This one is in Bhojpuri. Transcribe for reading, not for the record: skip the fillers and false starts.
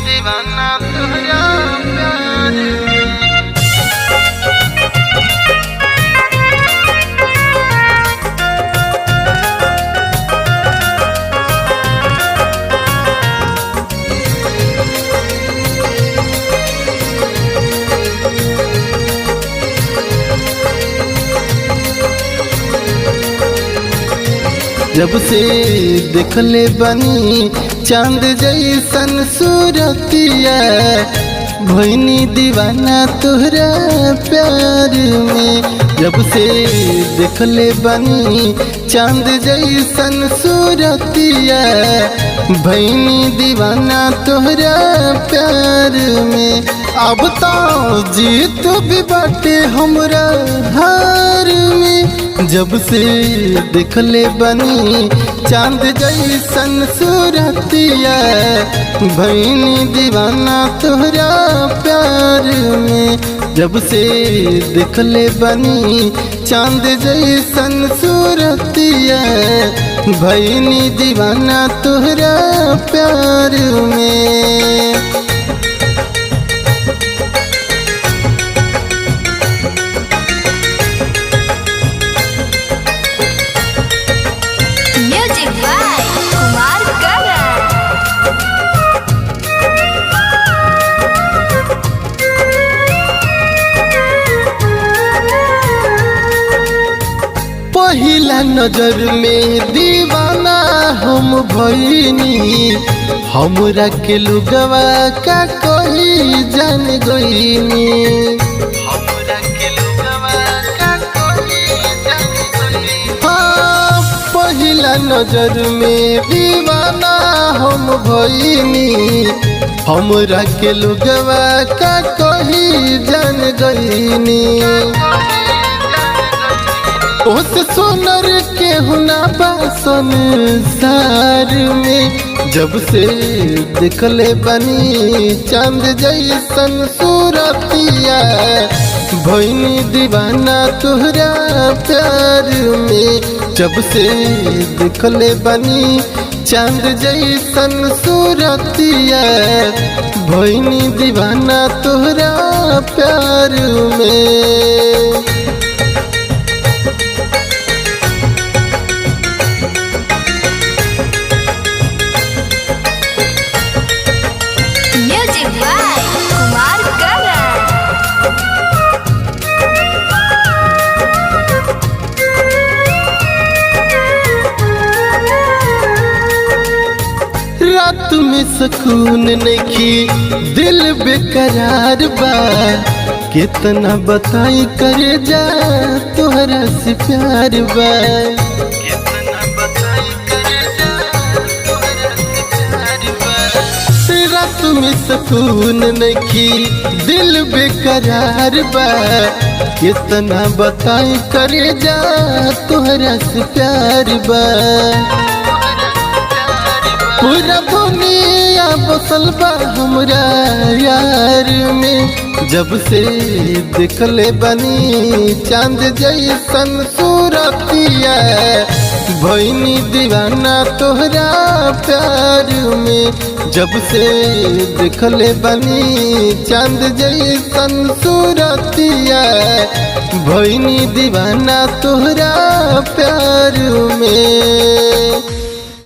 दीवाना तोहरा प्यार में। जब से देखले बनी चांद जैसन सूरतिया, भइनी दीवाना तोहरा प्यार में। जब से देखले बनी चांद जैसन सूरतिया, भइनी दीवाना तोहरा प्यार में। अब तो जीत भी बाटे हमरा हार में। जब से देखले बनी चांद जैसन सूरतिया, भइनी दीवाना तोहरा प्यार में। जब से देखले बनी चांद जैसन सूरतिया, भइनी दीवाना तोहरा प्यार में। म्यूजिक बाय कुमार करण। पहिला नजर में दीवाना हम भइनी, हमरा के लुगवा का कोई जान गइनी। हमरा के लुगवा का कोई जान गइनी। हाँ, पहिला नजर में दीवाना हम भइनी, हमरा के लुगवा का कोई जान गइनी। उस सोनर के हुना बासन सार में। जब से देखले बनी चांद जैसन सूरतिया, भइनी दीवाना तोहरा प्यार में। जब से देखले बनी चांद जैसन सूरतिया, भइनी दीवाना तोहरा प्यार में। म्यूजिक बाय कुमार करण। रात में सुकून नहीं, दिल बेकरार बा। कितना बताई करे जा तोहरा से प्यार बा। कितना बताई करे जा तोहरा से प्यार बा। रात में सुकून नहीं, दिल बेकरार बा। कितना बताई करे जा तोहरा से प्यार बा। पूरा दुनिया बसल बा हमरा यार में। जब से देखले बनी चांद जैसन सूरतिया, भइनी दीवाना तोहरा प्यार में। जब से देखले बनी चांद जैसन सूरतिया, भइनी दीवाना तोहरा प्यार में।